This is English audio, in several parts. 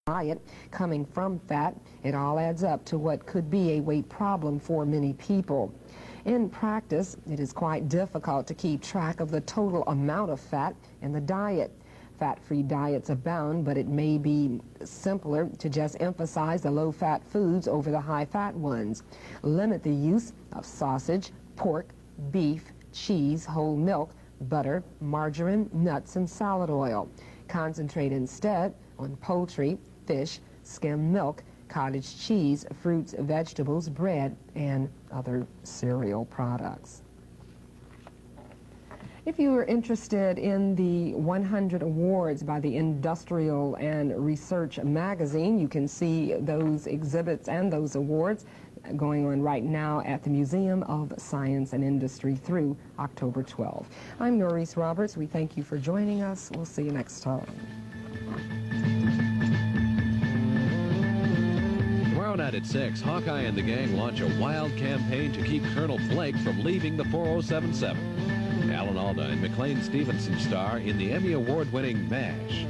diet coming from fat, it all adds up to what could be a weight problem for many people. In practice, it is quite difficult to keep track of the total amount of fat in the diet. Fat-free diets abound, but it may be simpler to just emphasize the low-fat foods over the high-fat ones. Limit the use of sausage, pork, beef, cheese, whole milk, butter, margarine, nuts, and salad oil. Concentrate instead on poultry, fish, skim milk, cottage cheese, fruits, vegetables, bread, and other cereal products. If you are interested in the 100 awards by the Industrial and Research magazine, you can see those exhibits and those awards going on right now at the Museum of Science and Industry through October 12. I'm Naurice Roberts. We thank you for joining us. We'll see you next time. Tomorrow night at 6, Hawkeye and the gang launch a wild campaign to keep Colonel Flake from leaving the 4077. Alan Alda and McLean Stevenson star in the Emmy Award-winning M.A.S.H.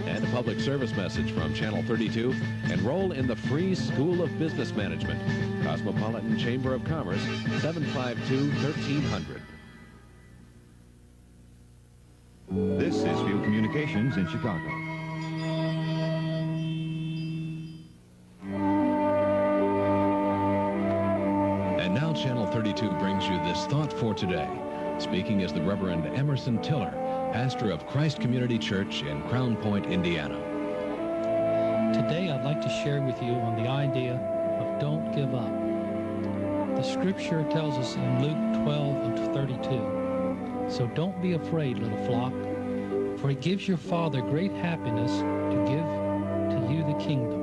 And a public service message from Channel 32. Enroll in the free School of Business Management. Cosmopolitan Chamber of Commerce, 752-1300. This is Field Communications in Chicago. And now Channel 32 brings you this thought for today. Speaking is the Reverend Emerson Tiller, pastor of Christ Community Church in Crown Point, Indiana. Today I'd like to share with you on the idea of don't give up. The scripture tells us in Luke 12:32, so don't be afraid, little flock, for it gives your Father great happiness to give to you the kingdom.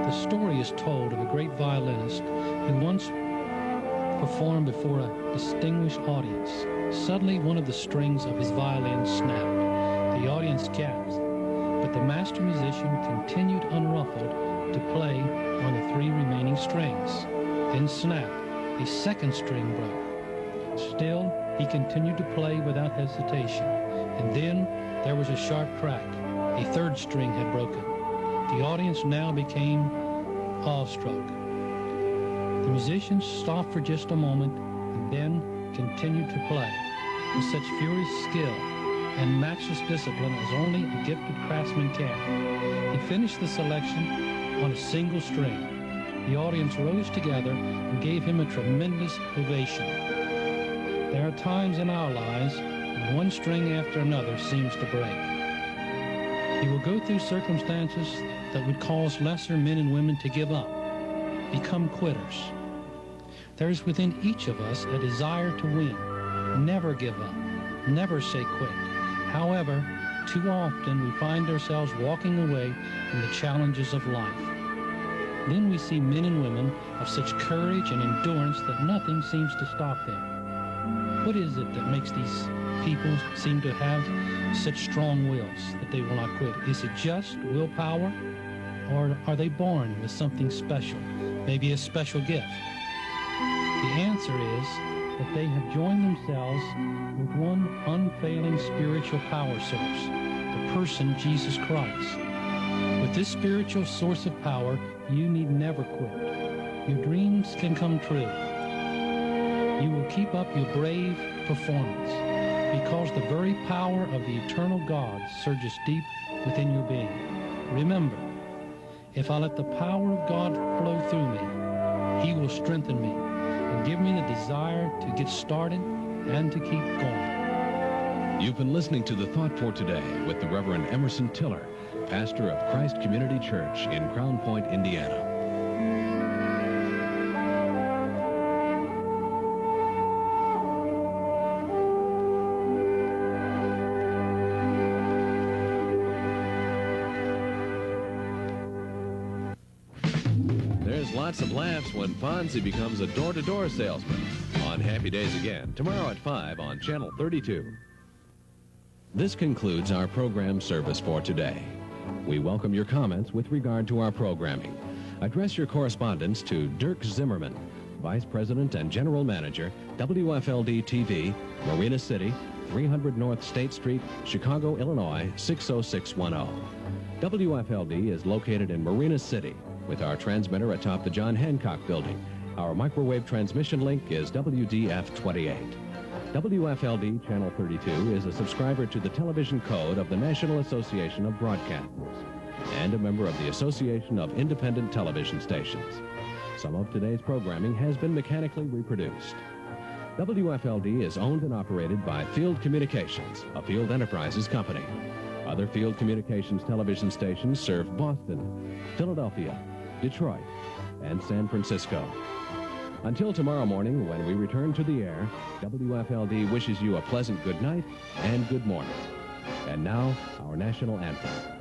The story is told of a great violinist who once performed before a distinguished audience. Suddenly, one of the strings of his violin snapped. The audience gasped, but the master musician continued unruffled to play on the 3 remaining strings. Then snap, a second string broke. Still, he continued to play without hesitation. And then there was a sharp crack. A 3rd string had broken. The audience now became awestruck. The musicians stopped for just a moment and then continued to play with such furious skill and matchless discipline as only a gifted craftsman can. He finished the selection on a single string. The audience rose together and gave him a tremendous ovation. There are times in our lives when one string after another seems to break. You will go through circumstances that would cause lesser men and women to give up, become quitters. There is within each of us a desire to win. Never give up. Never say quit. However, too often we find ourselves walking away from the challenges of life. Then we see men and women of such courage and endurance that nothing seems to stop them. What is it that makes these people seem to have such strong wills that they will not quit? Is it just willpower? Or are they born with something special, maybe a special gift? The answer is that they have joined themselves with one unfailing spiritual power source, the person Jesus Christ. With this spiritual source of power, you need never quit. Your dreams can come true. You will keep up your brave performance because the very power of the eternal God surges deep within your being. Remember, if I let the power of God flow through me, He will strengthen me and give me the desire to get started and to keep going. You've been listening to The Thought for Today with the Reverend Emerson Tiller, pastor of Christ Community Church in Crown Point, Indiana. There's lots of laughs when Fonzie becomes a door-to-door salesman on Happy Days Again, tomorrow at 5 on Channel 32. This concludes our program service for today. We welcome your comments with regard to our programming. Address your correspondence to Dirk Zimmerman, Vice President and General Manager, WFLD TV, Marina City, 300 North State Street, Chicago, Illinois, 60610. WFLD is located in Marina City with our transmitter atop the John Hancock Building. Our microwave transmission link is WDF28. WFLD Channel 32 is a subscriber to the television code of the National Association of Broadcasters and a member of the Association of Independent Television Stations. Some of today's programming has been mechanically reproduced. WFLD is owned and operated by Field Communications, a Field Enterprises company. Other Field Communications television stations serve Boston, Philadelphia, Detroit, and San Francisco. Until tomorrow morning, when we return to the air, WFLD wishes you a pleasant good night and good morning. And now, our national anthem.